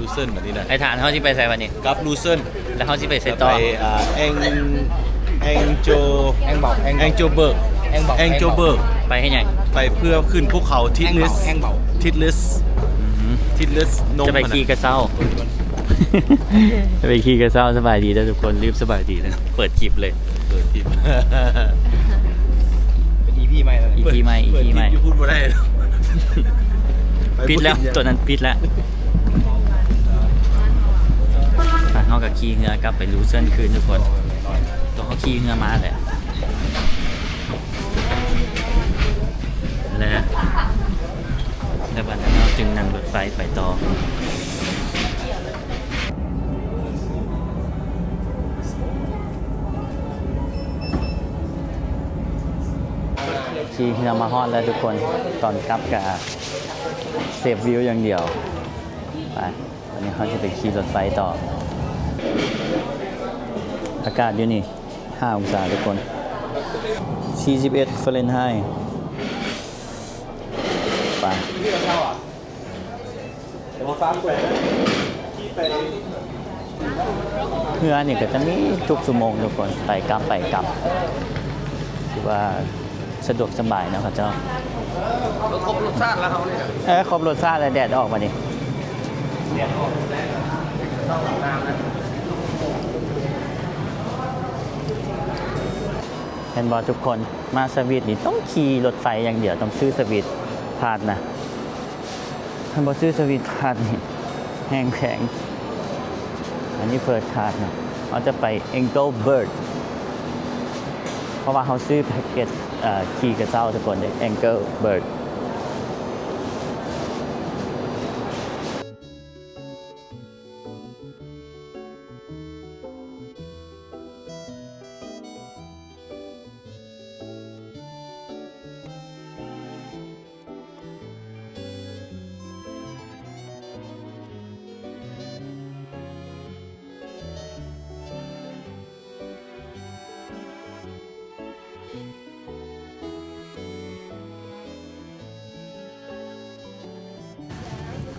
ลูเซนแบบนี้นะ ไอ้ฐานเขาที่ไปใส่วันนี้ กับลูเซน แล้วเขาที่ไปใส่ต่อ ไปแองโจ แองบอก แองโจเบิร์ก แองบอก แองโจเบิร์ก ไปให้ไง ไปเพื่อขึ้นภูเขาทิดลิส แองเบา ทิดลิสทิดลิสนม จะไปขี่กระเซ้า จะไปขี่กระเซ้าสบายดีนะทุกคนรีบสบายดีนะเปิดคลิปเลย เปิดทิป เป็น EP ใหม่แล้ว EP ใหม่ EP ใหม่ พูดไม่ได้หรอก ปิดแล้วตัวนั้นปิดแล้วเขากับขี่เงือกลับไปรูเส้นคืนทุกคนตัวเขาขี่เงือมาเลยแล้ววันนั้นเราจึงนั่งรถไฟไปต่อขี่เงือมาฮอดแล้วทุกคนตอนกลับกับเซฟวิวอย่างเดียวไปวันนี้เขาจะไปขี่รถไฟต่ออากาศอยู่นี่5 องศาทุกคน41 เฟาเรนไฮต์ไปเรือนี่ก็จะมีทุกชั่วโมงทุกคนไปกลับคือว่าสะดวกสบายนะครับเจ้า ครบรสชาติแล้วเขาเนี่ย ครบรสชาติแล้วแดดออกมาดิ ต้องอาบน้ำนะ เห็นบอกทุกคนมาสวีทนี่ต้องขี่รถไฟอย่างเดียวต้องซื้อสวีทพาดนะถ้าบอกซื้อสวีทพาดนี่แห้งแข็งอันนี้เฟิร์สคลาสนะเขาจะไป Engelberg เพราะว่าเขาซื้อแพ็กเกจขี่กระเจ้าทุกคนเลย Engelberg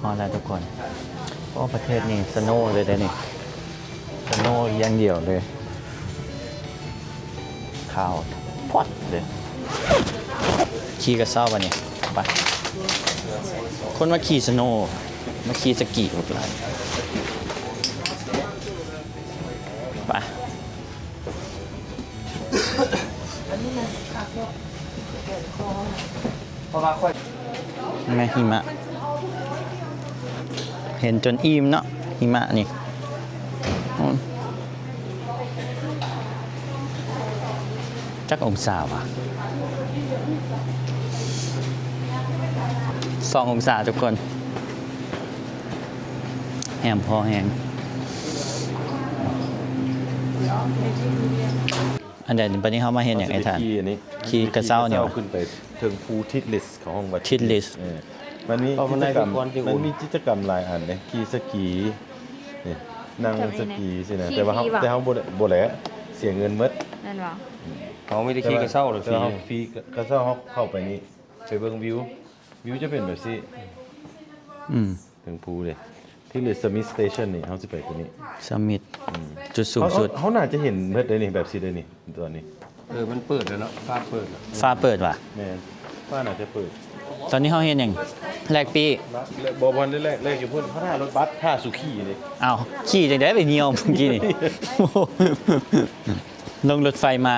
พอแล้วทุกคนเพราะประเทศนี้สโนว์เลยเด้นี่สโนว์อย่างเดียวเลยข่าวพอดเลยขี่กระเซ้าปะเนี่ยไปคนมาขี่สโนว์มาขี่สกีหมดเลยไปเพราะว่าค่อย แม่หิมะเห็นจนอิ่มเนาะหิมะนี่จักองศาวะ2 องศาทุกคนแหมพอแหงอันเดี๋ยววันนี้เขามาเห็นอย่างไอ้ท่านขี่กระเซ้าเนี่ย ขึ้นไปถึงภูทิดลิสของห้องวัด ทิดลิส มันมีกิจกรรมหลายอันเลยขี่สกีนี่นั่งสกีสินะแต่ว่าเขาบ่แหละเสียเงินหมด นั่นหรอ เขาไม่ได้ขี่กระเซ้าหรอก แต่ว่าฟรีกระเซ้าเขาเข้าไปนี่ไปเบิ่งวิวจะเป็นแบบสิถึงภูเลยที่ลิสมิธสเตชันนี่เขาจะไปตัวนี้ สมิธจุดสูงสุด เขาน่าจะเห็นเมื่อได้นี่แบบสิได้นี่ตอนนี้ มันเปิดแล้วเนาะฟ้าเปิดแล้ว ฟ้าเปิดว่ะ แม่นว่าน่าจะเปิด ตอนนี้เขาเห็นอย่างแลกปี บวันแรกอยู่พุ่นเขาท่ารถบัสท่าสุขีนี่ อ้าวขี่จังได้ไปเนียวเมื่อกี้นี่ ลงรถไฟมา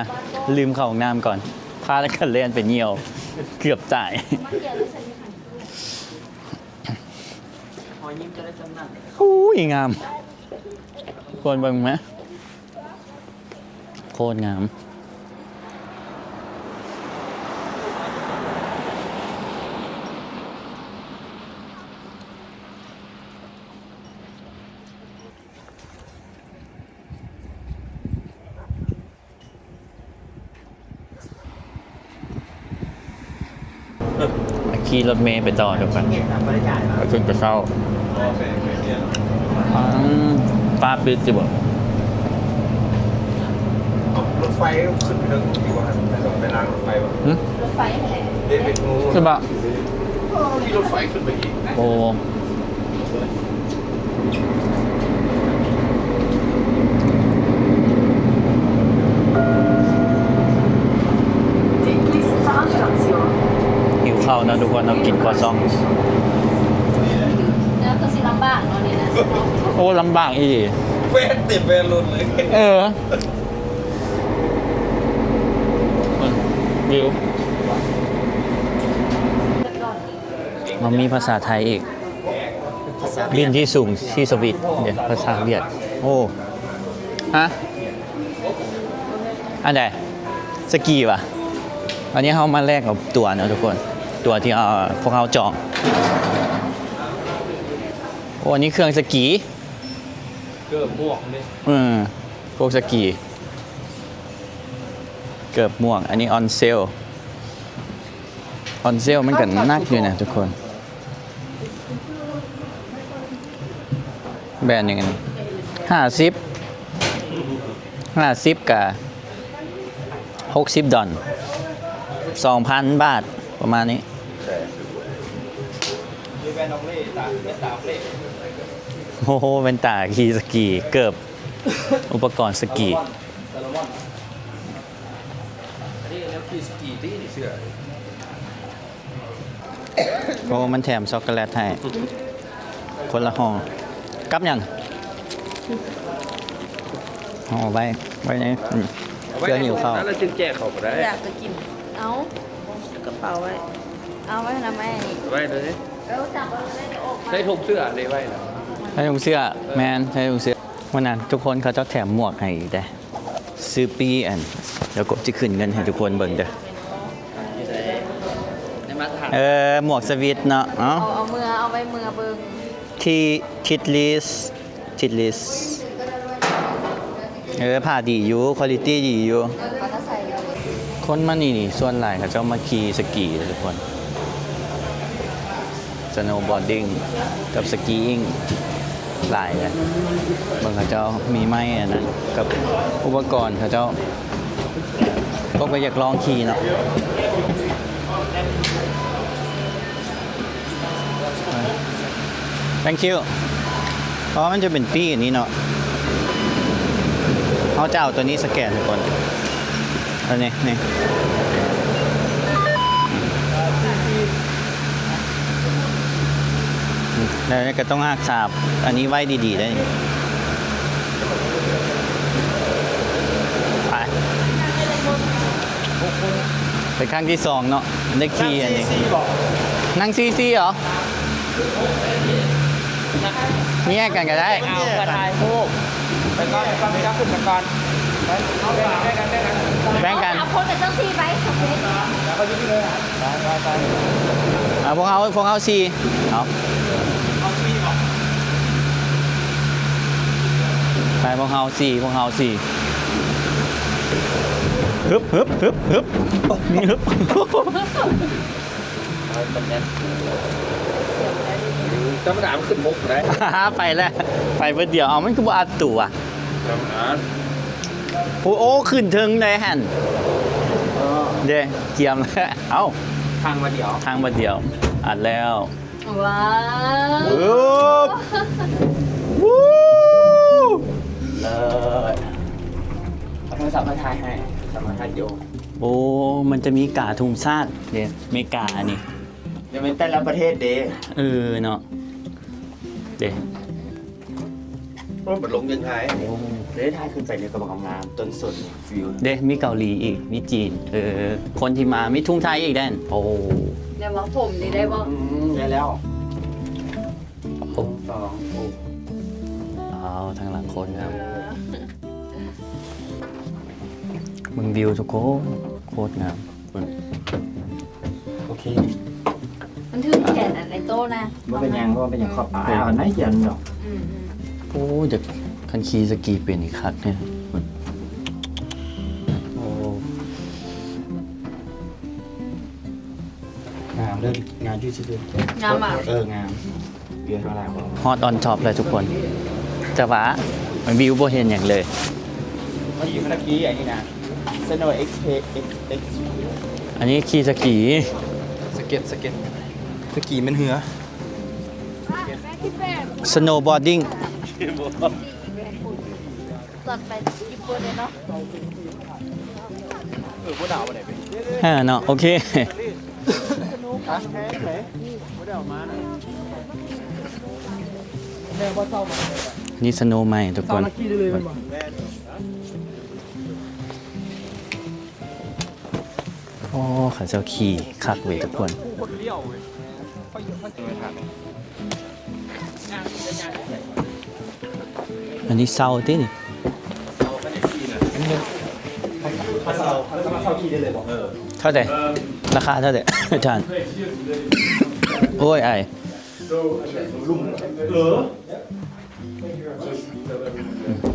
ลืมเข้าห้องน้ำก่อนพาแล้วกันเล่นไปเนียวเกือบจ่ายอู้ยงามโคตรเบิ่งไหมโคตรงาม ขี่รถเมย์ไปต่อทุกคนไปขึ้นกระเช้าป้าปิดจิบ่ รถไฟขึ้นไปทางอยู่ว่าไปรางรถไฟวะ รถไฟแหละ เด็กเป็นงู ใช่ปะ มีรถไฟขึ้นไปอีก โอ้ กว่าซอง แล้วคือสิลำบากเนาะนี่นะ โอ้ลำบากอีหลี เวทติดเวทรุนเลย เออวิวมันมีภาษาไทยอีกบินที่สูงที่สวิตเดี๋ยวภาษาเวียดโอ้ฮะอันไหนสกีป่ะอันนี้เขามาแลกกับตัวนะทุกคนตัวที่พวกเขาจองโอ้อันนี้เครื่องสกี เกือบม่วงเลย พวกสกีเกือบม่วงอันนี้ออนเซลมันกันนักอยู่นะทุกคนแบรนด์ยังไง50กับ$60 2,000 บาทประมาณนี้ มีแวนน้องเล่ตาเล่ตาเล่ โอ้โหเป็นตาขี่สกีเกือบ อุปกรณ์สกี ซาโลมอนอันนี้แล้วคือสกีที่นี่เสื้อ โอ้มันแถมช็อกโกแลตให้คนละห่อกับยังห่อไว้ในเพื่อหิวข้าว แล้วจึงแจกเขาไปได้ อยากจะกินเอากระเป๋าไว้เอาไว้ทำไมนี่ ไว้เลย แล้วจับเอาเลยออกมา ใช้ถุงเสื้อเลยไว้นะ ให้ถุงเสื้อแมนให้ถุงเสื้อวันนั้นทุกคนเขาจะแถมหมวกให้อีกได้ซื้อปีอันแล้วก็จะขึ้นเงินให้ทุกคนเบิ่งเด้อหมวกสวิตเนาะเอาไว้เมือเบิ่ง ที่ทิดลิสผ้าดีอยู่คุณภาพดีอยู่ เขาจะใส่เลย คนมานี่ส่วนหลายเขาเจ้ามาขี่สกีทุกคนสโนว์บอร์ดิ้งกับสกีอิงหลายเลยบางเขาเจ้ามีไม้อันนั้นกับอุปกรณ์เขาเจ้าก็ไปอยากลองขี่เนาะthank you เพราะมันจะเป็นปี้อันนี้เนาะเขาจะเอาตัวนี้สแกนทุกคนอันนี้นี่แล้วก็ต้องหักษาบอันนี้ไว้ดีๆได้ไปครั้งที่สองเนาะได้ขี่อันนี้นั่งซีเหรอแยกกันก็ได้ เอากระทายพูกไปก่อนไปรับขึ้นก่อนแบ่งกัน แบ่งกัน เอาคนกับเจ้าซีไปโอเค แล้วก็ยึดที่เลยไป พวกเขาซีเอาไปพวกเขาซีฮึบนี่ฮึบ ธรรมดามันขึ้นมุกได้ ไปแล้วไปเพื่อเดียวเอามันก็บ่อัดตัว ธรรมดา โอ้ขึ้นถึงเลยหันเด้เกียมแล้วเอ้า ทางมาเดี๋ยว ทางมาเดียวอัดแล้ว ว้าว ปึ๊บวู้ เลยเอาโทรศัพท์มาถ่ายให้สามารถถ่ายโย โอ้มันจะมีกาทุงชาติเด้เมกาอันนี้ ยังเป็นแต่ละประเทศเด้ เนาะเด้ เพราะมันลงยังไงเด้ถ่ายขึ้นไปเนี่ยกระบอกงามต้นสนฟิว เด้มีเกาหลีอีกมีจีนคนที่มามีทุ่งไทยอีกแดนโอ้ เดี๋ยวมาผมนี่ได้บ่ ได้แล้ว โอ้ สองโอ้ เอาทางหลังคนครับมึงวิวทุกคนโคตรงามคุณ โอเค มันถือแขนอันในโต๊ะนะ มันเป็นยังว่าเป็นยังขอบอันไหนยันเนาะ โอ้เดี๋ยวคันคีสกีเป็นอีกคักเนี่ยคุณโอ้ งามเริ่มงานยืดสุด งามอ่ะ งามเบียร์เท่าไหร่วะ ฮอตออนท็อปเลยทุกคนจะว่ามันวิวบ่เห็นอย่างเลย เมื่อกี้อันนี้นะ Snow X อันนี้ขี่สกี สเก็ตสกีมันเหือ สโนว์บอร์ดิ้ง ตัดไปญี่ปุ่นเลยเนาะ พวกดาวมาไหนไป เนาะโอเค นี่สโนว์ใหม่ทุกคนโอ้ข้าเจ้าขี่คักเว้ยทุกคน อันนี้เศร้าตินี่เท่าไหร่ราคาเท่าไหร่ อาจารย์โอ้ยไอ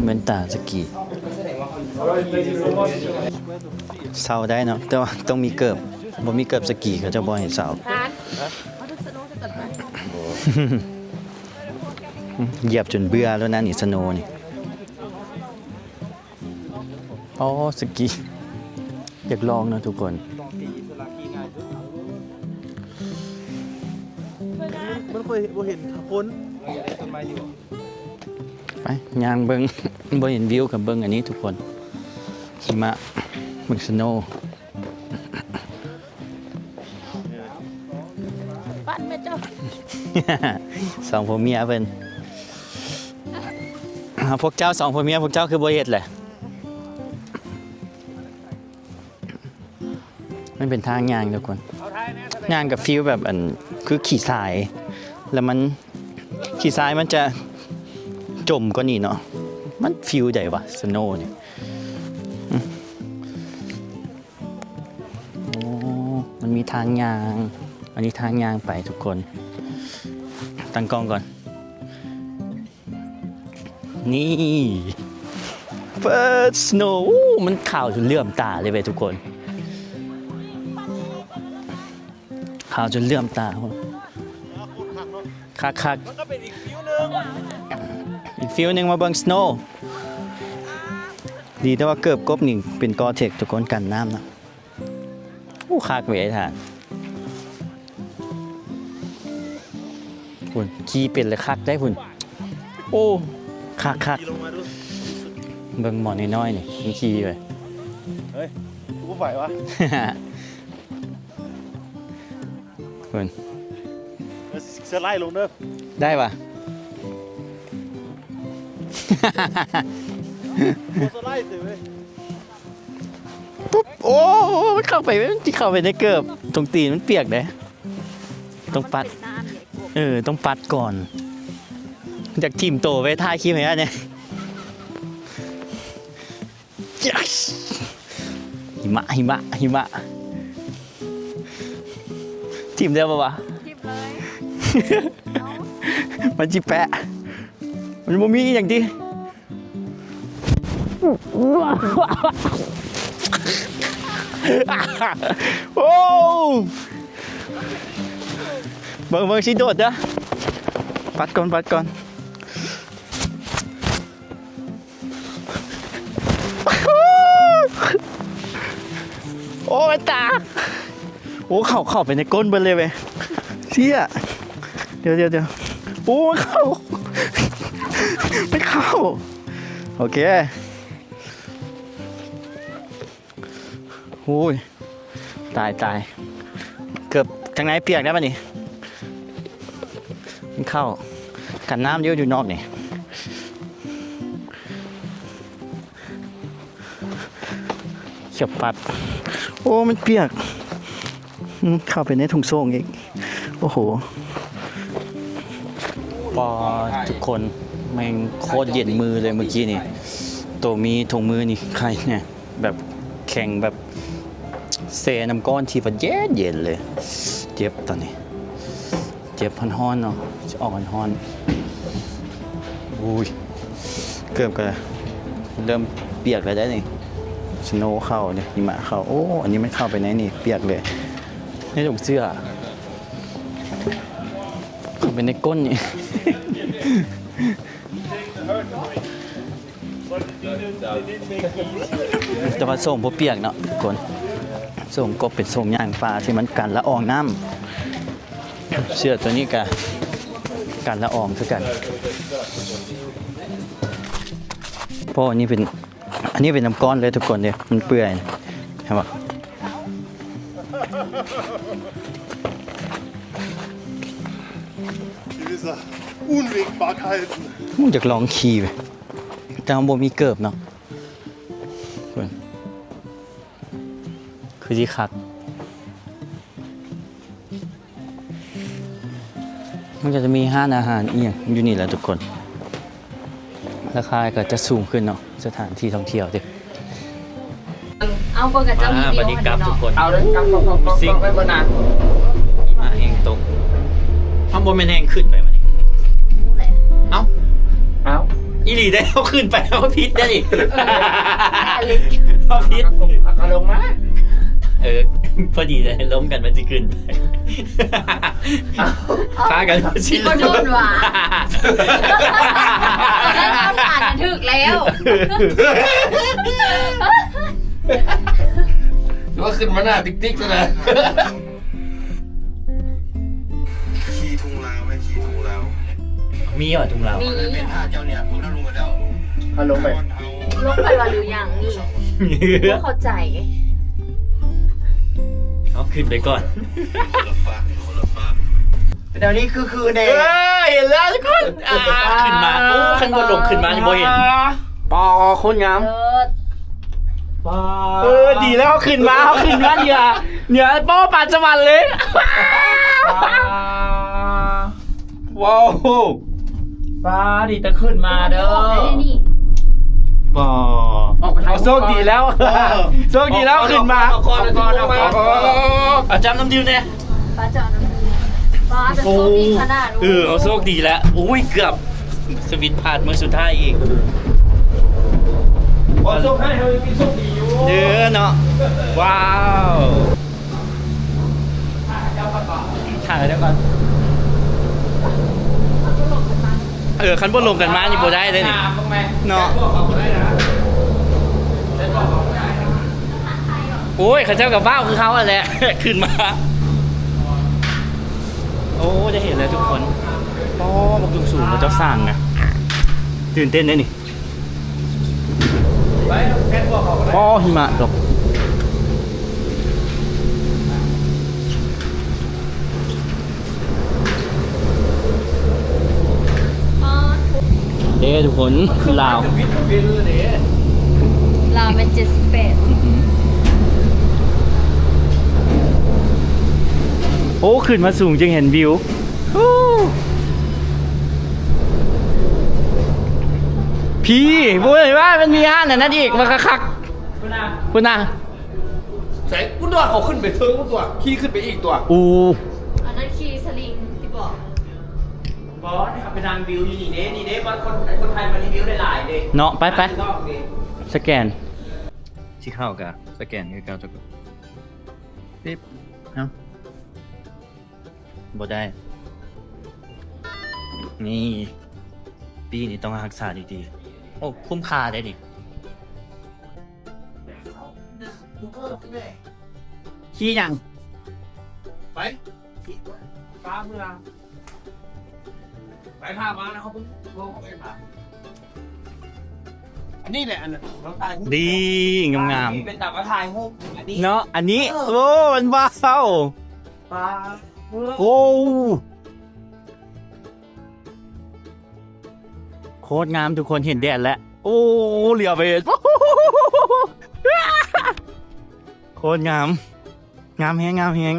เหมือนตาสกีเศร้าได้เนาะแต่ว่าต้องมีเกิบบ่มีเกิบสกีเขาจะบ่ให้เศร้าเหยียบจนเบื่อแล้วนะนี่สโนว์นี่อ๋อสกีอยากลองนะทุกคนมันเคยบ่เห็นคนไปย่างเบิ้ง บ่เห็นวิวกับเบิ้งอันนี้ทุกคนหิมะเบิ้งสโนว์ ปั้นแม่เจ้า สองผัวเมียเพิ่นพวกเจ้าสองผัวเมียพวกเจ้าคือบ่เฮ็ดแหละมันเป็นทางย่างทุกคนย่างกับฟิลแบบอันคือขี่ทราย แล้วมันขี่ทรายมันจะจมกว่านี้เนาะมันฟิลใหญ่วะสโนว์นี่โอ้มันมีทางย่างอันนี้ทางย่างไปทุกคนตั้งกล้องก่อนนี่เฟิร์สสโนว์มันขาวจนเลื่อมตาเลยไปทุกคนขาวจนเลื่อมตาคักๆอีกฟิวนึงมาเบิ่งสโนว์ดีแต่ว่าเกือบกบนี่เป็นกอเทคทุกคนกันน้ำนะคักเว้ยท่านพุ่นขี่เป็นเลยคักได้พุ่นโอ้คักเบิ่งหมอน้อยๆนี่มันขี่ไป เฮ้ยกูไหววะ พุ่น เสื้อไล่ลงเด้อ ได้ปะ เสื้อไล่สิเว้ย ปุ๊บโอ้มันเข้าไปที่เข้าไปในเกือบตรงตีนมันเปียกเด้ต้องปัดต้องปัดก่อนจากทีมโตไปท่าคลิปไหนเนี่ย yes หิมะทีมเดียวปะวะ ทิปเลย มันจิแปะมันบ่มีอย่างที่โอ้เบิ่งสิโดดเด้อปัดก่อนโอ้ยตาโอ้เข้าไปในก้นเบิ่นเลยเว้ยเชี่ยเดี๋ยวโอ้ไม่เข้าโอเคโอ้ยตายเกือบทางไหนเปียกได้ป่ะนี่มันเข้ากันน้ำเยอะอยู่นอกนี่เฉียบปัดโอ้มันเปียกเข้าไปในถุงโซ่งอีกโอ้โหปอทุกคนแม่งโคตรเย็นมือเลยเมื่อกี้นี่ตัวมีถุงมือนี่ใครเนี่ยแบบแข็งแบบเซน้ำก้อนที่มันเย็นเลยเจ็บตอนนี้เจ็บฮ้อนๆเนาะจะออกฮ้อนอุ้ยเกือบกันเริ่มเปียกแล้วได้นี่สโนว์เข้าเนี่ยหิมะเข้าโอ้อันนี้ไม่เข้าไปไหนนี่เปียกเลยนี่ถุงเสื้อเข้าไปในก้นนี่ แต่ว่าส่งบ่เปียกเนาะทุกคนส่งก็เป็นส่งย่างปลาที่มันกันละอองน้ำเสื้อตัวนี้ก็กันละอองคือกันเพราะอันนี้เป็นน้ำก้อนเลยทุกคนเนี่ยมันเปื่อยเห็นปะ dieser Unwägbarkeiten. มึงอยากลองขี่ไปแต่มันบ่มีเกิบเนาะเพิ่นคือสิคักมันก็จะมีห้านอาหารอีหยังอยู่นี่แหละทุกคน ราคาก็จะสูงขึ้นเนาะสถานที่ท่องเที่ยวดิ เอาคนกับเจ้ามีเดียว วันนี้กลับทุกคน เอาเลยกำซิ่งไปบนนั้น มาแห้งตกข้างบนมันแห้งขึ้นไปวันนี้ เอ้า เอา อีหลีได้เอาขึ้นไปเอาพิษได้ดิเอาพิษ เอาลงมา พอดีเลยล้มกันมันจะขึ้นไปพากันชิล ก็โดนหวาแล้วเราผ่านถึกแล้ว หรือว่าขึ้นมาหน้าติ๊กๆซะนะ ขี่ทุงลาวไหมขี่ทุงลาว มีเหรอทุงเรา มี เป็นท่าเจ้าเนี่ยพวกเราลงมาแล้ว เอาลงไป ลงไปว่าหรือยังนี่ว่าเข้าใจ เอาขึ้นไปก่อน คนละฟ้าคนละฟ้า เดี๋ยวนี้คือเด็ก เห็นแล้วทุกคนขึ้นมาโอ้ข้างบนลงขึ้นมาที่โบเห็น ปอโคนงาม ดีแล้วเขาขึ้นมาเนี่ยป้อปาจวันเลยว้าวฟ้าดีแต่ขึ้นมาเด้อ บ่เอาโชคดีแล้วโชคดีแล้วขึ้นมาเอาจำน้ำดิวเนี่ย ป้าจะเอาน้ำมันป้าจะโชคดีขนาด เอาโชคดีแล้วอุ้ยเกือบสวิตพลาดเมื่อสุดท้ายอีก ขอโชคให้เฮ้ยมีโชคดีอยู่ เด้อเนาะว้าวถ่ายเดี๋ยวก่อนคันบ่ลงกันมานี่บ่ได้เลยนี่เนาะโอ้ยข้าเจ้ากับบ้าคือเขาแหละ ขึ้นมาโอ้จะเห็นเลยทุกคนโอ้บักดุงสูงมาเจ้าสร้างนะตื่นเต้นเลยนี่โอ้หิมะตกเด้ทุกคนลาว ลาวเป็น78โอ้ขึ้นมาสูงจึงเห็นวิวพี่พูดเลยว่ามันมีห้านนั่นอีกมาคักคุณนา ใส่กูตัวเขาขึ้นไปเทิงกูตัวขี่ขึ้นไปอีกตัว อู อันนั้นคีสลิงที่บอก บอสขับไปทางวิวอยู่นี่เด้บอสคนไทยมารีวิวได้หลายเด้ เนาะไป รอบนี้ สแกนที่เข้ากับสแกนคือการจะปิ๊บเอ้าบ่ได้ นี่ปีนี้ต้องรักษาดีๆโอ้คุ้มค่าได้ดิขี้ยัง ไปฟ้าเมืองไปพามานะครับผมอันนี้แหละอันนั้นเราถ่ายรูป ดีงาม เป็นแต่ว่าถ่ายรูปอันนี้ ๆเนาะอันนี้โอ้มันว้าว ฟ้า โอ้โคตรงามทุกคนเห็นแดดแล้วโอ้เหลียวไปเห็นโคตรงามงามแฮง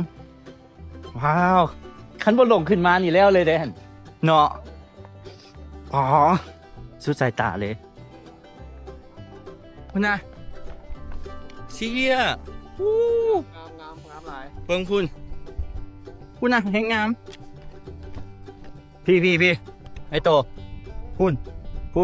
ว้าวขันบนลงขึ้นมานี่แล้วเลยแดนเนาะอ๋อสุดสายตาเลยคุณนะเชี่ยอู้ งามหลาย เบิ่งคุณนะแฮงงาม พี่ไอโตคุณโค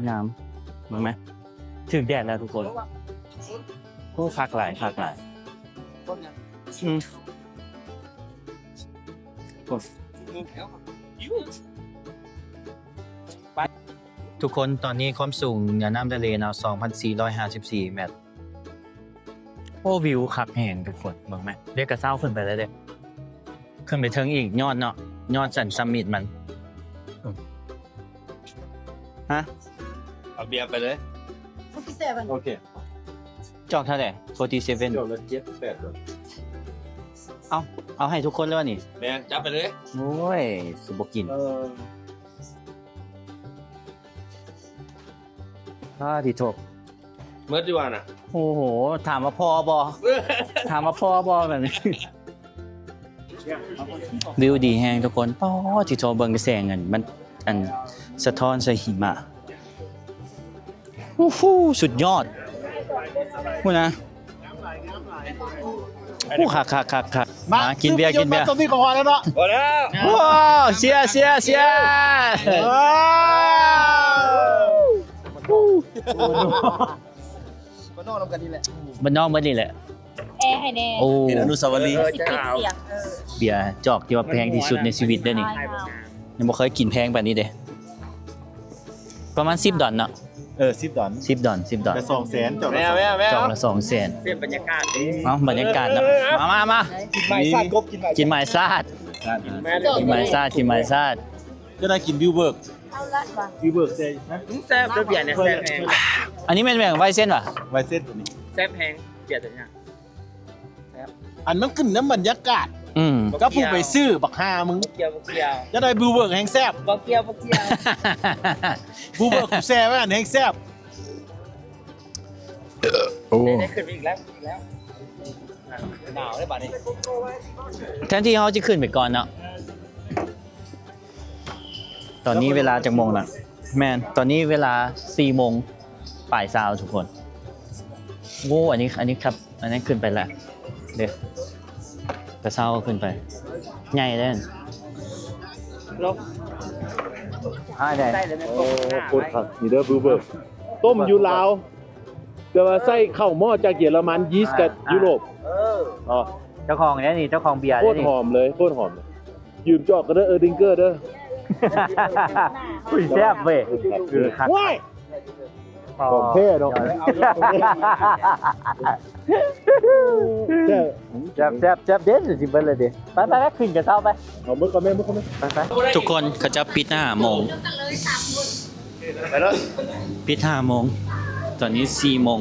ตรงามเห็นไหมถึงแดดแล้วทุกคนผู้คักหลายอืมกด ทุกคนตอนนี้ความสูงเหนือน้ำทะเลเนาะ2,454 เมตรโอ้วิวคักแห่งทุกคนเบิ่งไหมเรียกกระเซ้าขึ้นไปแล้วเด้ขึ้นไปถึงอีกยอดเนาะยอดสันซัมมิตมันฮะ เอาเบียร์ไปเลย 47 โอเค จอกเท่าไหร่47 จบแล้ว78เลย เอาให้ทุกคนแล้วนี่ แม่จับไปเลย โอ้ยสุบกินถ้าที่จบ เมื่อดีว่าน่ะ โอ้โห ถามว่าพอบอ ถามว่าพอบอแบบนี้ วิวดีแฮงทุกคนป้อที่โทรเบิ่งแสงเงินมันอันสะท้อนใส่หิมะอู้หูสุดยอดพูดนะอู้คักมากินเบียร์ตัวนี้ก็พอแล้วเนาะ พอแล้ว ว้าวเชียร์บ้านนอกเบิดนี่แหละ แอร์ให้แน่ โอ้ เป็นอนุสาวรีย์ สิปิดเสียงเบียร์จอกที่ว่าแพงที่สุดในชีวิตเด้อนี่ยังบ่เคยกินแพงแบบนี้เด้ประมาณ10 ดอลเนาะ10 ดอล 10 ดอลแต่200,000จบ แม่ จอกละ200,000 เส้นบรรยากาศดี เอ้าบรรยากาศเนาะมา กินไม้ซาดกบกินไม้ กินไม้ซาดกินไม้ซาด ก็ได้กินวิวเบิร์ก เอาละว่ะ วิวเบิร์กเซ่นะ แซ่บด้วยเบียร์เนี่ยแซ่บแพง อันนี้แม่นแบ่งไว้เส้นว่ะ ไวเส้นตัวนี้ แซ่บแพงเบียร์ตัวเนี้ย อันมันขึ้นน้ำบรรยากาศ อืม ก็ผู้ไปซื้อบักฮามึง เกียวเกียว จะได้วิวเบิร์กแห้งแซ่บ เกียวเกียว วิวเบิร์กกูแซ่บไว้อันแห้งแซ่บ ได้ขึ้นอีกแล้วหนาวได้ป่ะนี่ แทนที่เขาจะขึ้นไปก่อนเนาะตอนนี้เวลาจักโมงล่ะแม่นตอนนี้เวลา4 โมงป่ายซาวทุกคนโอ้อันนี้ครับ อันนั้นขึ้นไปแล้วเด้อกระเซ้าขึ้นไปใหญ่เลย ลบ ได้ ได้เลยนะ โคตรครับนี่เด้อวิวเบิร์กต้มยูลาวแต่ว่าใส่ข้าวหม้อจากเยอรมันยีสต์กับยุโรปอ๋อ เจ้าของนี่เจ้าของเบียร์ โคตรหอมเลยโคตรหอมเลยยืมจอกกันเด้อดิงเกอร์เด้อ อุ้ยแซ่บเว้ยคือคัก ว้ายของเท่เนาะแซ่บ แซ่บเด็ดสิเบิ้ลเลยดิไปขึ้นกระเซ้าไป เอามือก่อนแม่มือก่อนแม่ ไปทุกคนเขาจะปิด5 โมง ไปแล้ว ปิด5 โมงตอนนี้4 โมง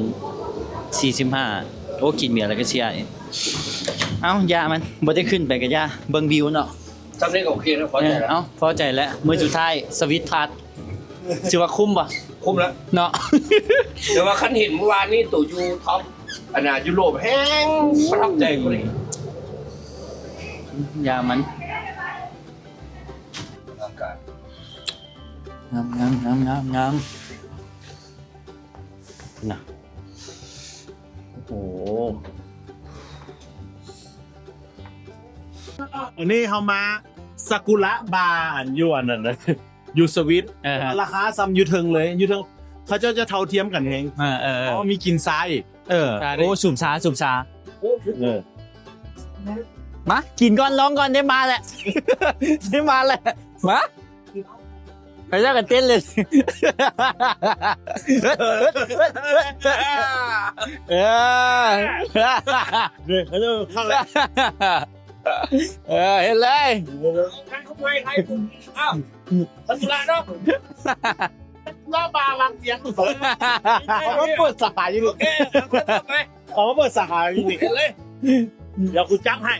45โอ้กินเบียร์แล้วก็เชียร์อีกเอ้ายามันบ่ได้ขึ้นไปกับยาเบิ่งวิวเนาะ จำได้กับโอเคนะพอใจแล้ว เอ้าพอใจแล้วมื้อสุดท้ายสวิตพาร์ทถือว่าคุ้มป่ะ คุ้มแล้ว เนาะ เดี๋ยวว่าคันเห็นเมื่อวานนี่ตัวยูท็อปอันน่ะยุโรปแห้งประทับใจกูเลย ยามัน อากาศ งามนะโอ้ วันนี้เขามาซากุระบาร์อันยวนนั่นนะอยู่สวิตราคาซ้ำยูเทิงเลยยูเทิงเขาจะเท่าเทียมกันเองเพราะมีกินซ้าย โอ้สุ่มซามากินก่อนร้องก่อนได้มาแหละ ได้มาแหละมาไปแล้วกันเต้นเลยเนี่ยเขาจะเข้าแล้ว เห็นเลย ใครเขาไปใครคุณอ้าวทัศนะเนาะ ว่าบาร์วางเสียงเขามาเปิดสาขาอยู่ โอเคไป เขามาเปิดสาขาอยู่นี่ เลย เดี๋ยวกูจับให้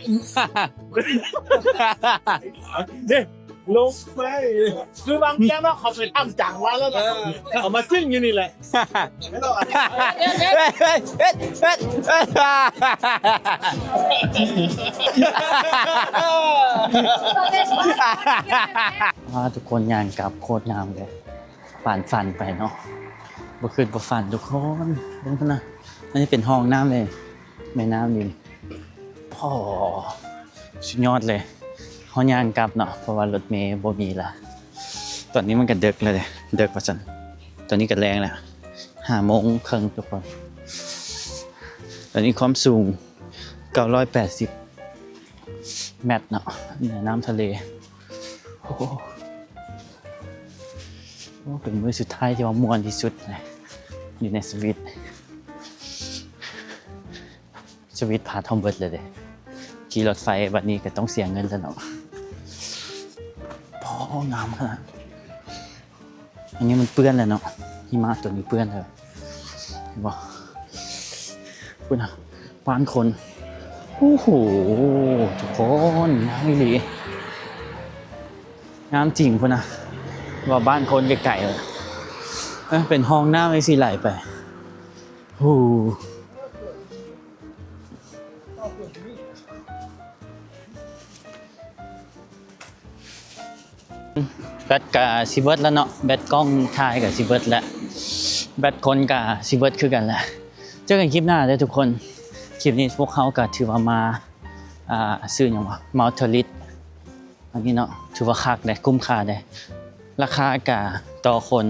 เนี่ยลงไปคือบางแก้วเขาเป็นอ้ำจังวะแล้วเขามาจิ้งอยู่นี่แหละทุกคนงานกลับโคตรงามเลยฝันไปเนาะบ่ขึ้นบ่ฝันทุกคนเบิ่งพุ่นนะอันนี้เป็นห้องน้ำเลยแม่น้ำนี่พ่อสุดยอดเลยเฮาย่างกลับเนาะเพราะว่ารถเมล์บ่มีละตอนนี้มันก็ดึกแล้วเด้ดึกว่าซั่นตอนนี้ก็แรงแล้ว5 โมงครึ่งทุกคนตอนนี้ความสูง980 เมตรเนาะเหนือน้ำทะเลโอ้ โอ้เป็นมื้อสุดท้ายที่ว่าม่วนที่สุดเลยอยู่ในสวิตพาท่อมเบิดเลยเด้ขี่รถไฟบัดนี้ก็ต้องเสียเงินแล้วเนาะพองามขนาดอันนี้มันเปื้อนแล้วเนาะหิมะตัวนี้เปื้อนเลยเห็นบ่พูดนะบ้านคนโอ้โหทุกคนงามดีงามจริงพูดนะว่าบ้านคนไกลๆเลยเป็นห้องน้ำไอ้สิไหลไปโอ้แบตกับซิเบิร์ตแล้วเนาะแบตกล้องถ่ายกับซิเบิร์ตแล้วแบตคนกับซิเบิร์ตคือกันแหละเจอกันคลิปหน้าเลยทุกคนคลิปนี้พวกเขาก็ถือว่ามาซื้ออย่างว่ามัลติลิตอันนี้เนาะถือว่าคักเลยคุ้มค่าเลยราคากะต่อคน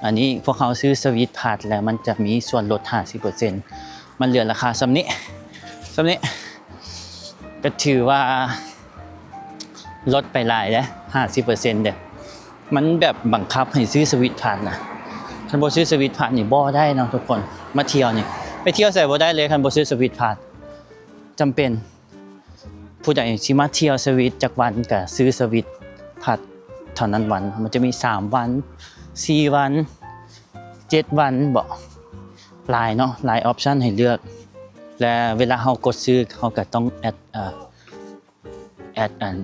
อันนี้พวกเขาซื้อสวิตพาดแล้วมันจะมีส่วนลด 50% มันเหลือราคาซ้ำนี้ก็ถือว่าลดไปหลายแล้ว 50% เด้อมันแบบบังคับให้ซื้อสวิตพาดนะคันบ่ซื้อสวิตพาดนี่บ่ได้เนาะทุกคนมาเที่ยวนี่ไปเที่ยวใส่บ่ได้เลยคันบ่ซื้อสวิตพาดจำเป็นผู้ใดสิมาเที่ยวสวิตจักวันก็ซื้อสวิตพาดเท่านั้นวันมันจะมี3วัน4วัน7วันบ่หลายเนาะหลายออปชั่นให้เลือกและเวลาเฮากดซื้อเฮาก็ต้องแอดอัน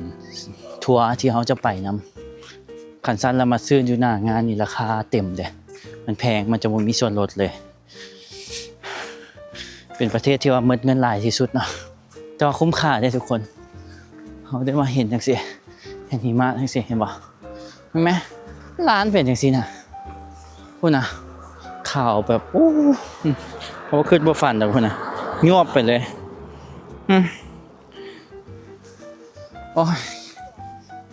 ทัวร์ที่เขาจะไปนำคันสั้นแล้วมาซื้ออยู่หน้างานนี่ราคาเต็มเด้มันแพงมันจะบ่มีส่วนลดเลยเป็นประเทศที่ว่าหมดเงินหลายที่สุดเนาะแต่ว่าคุ้มค่าได้ทุกคนเขาได้มาเห็นจังซี่เห็นหิมะจังซี่เห็นบ่เห็นไหมร้านเป็นจังซี่น่ะพุ่นน่ะข่าวแบบโอ้เขาขึ้นบ่ฝันดอกพุ่นน่ะยวบไปเลยโอ้ย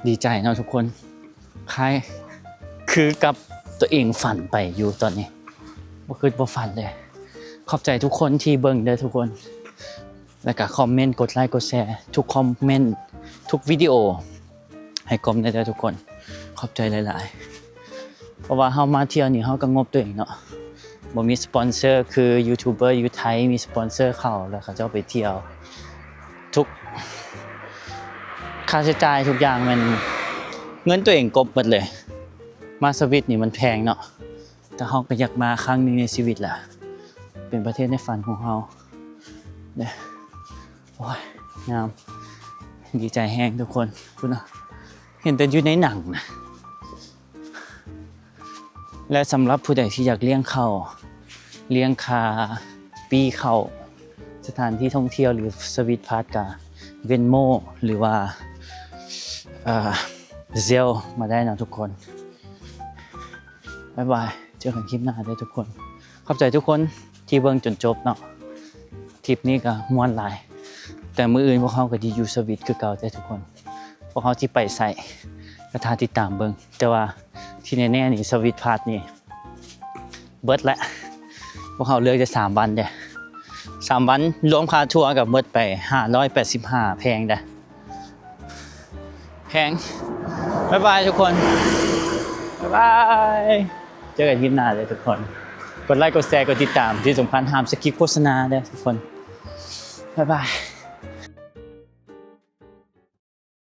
ดีใจเนาะทุกคนคล้ายคือกับตัวเองฝันไปอยู่ตอนนี้บ่คิดบ่ฝันเลยขอบใจทุกคนที่เบิ่งเด้อทุกคนแล้วก็คอมเมนต์กดไลค์กดแชร์ทุกคอมเมนต์ทุกวิดีโอให้กลมได้เด้อทุกคนขอบใจหลายๆเพราะว่าเฮามาเที่ยวนี่เฮาก็งบตัวเองเนาะบ่มีสปอนเซอร์คือยูทูบเบอร์อยู่ไทยมีสปอนเซอร์เข้าแล้วเขาเจ้าไปเที่ยวทุกค่าใช้จ่ายทุกอย่างมันเงินตัวเองกบหมดเลยมาสวิตนี่มันแพงเนาะแต่เฮาก็อยากมาครั้งนึงในชีวิตแหละเป็นประเทศในฝันของเฮาเนี่ยโอ้ยงามดีใจแฮงทุกคนคุณนะเห็นแต่อยู่ในหนังนะและสำหรับผู้ใดที่อยากเลี้ยงคาปีเข้าสถานที่ท่องเที่ยวหรือสวิตพาสกาเวนโมหรือว่าเซลมาได้นะทุกคนบ๊ายบายเจอกันคลิปหน้าได้ทุกคนขอบใจทุกคนที่เบิ่งจนจบเนาะทริปนี้ก็ม่วนหลายแต่มื้ออื่นพวกเขาก็ดีอยู่สวิตคือเก่าแต่ทุกคนพวกเขาที่ไปใส่ก็ทาติดตามเบิ่งแต่ว่าที่แน่ๆนี่สวิตพาสนี่เบิดแล้วพวกเขาเลือกจะ3วันเด้3วันรวมค่าทัวร์กับเบิดไป585แพงเด้แพงบ๊ายบายทุกคนบ๊ายบายเจอกันคลิปหน้าเลยทุกคนกดไลค์กดแชร์กดติดตามที่สำคัญห้ามสกิปโฆษณาเด้อทุกคนบ๊ายบาย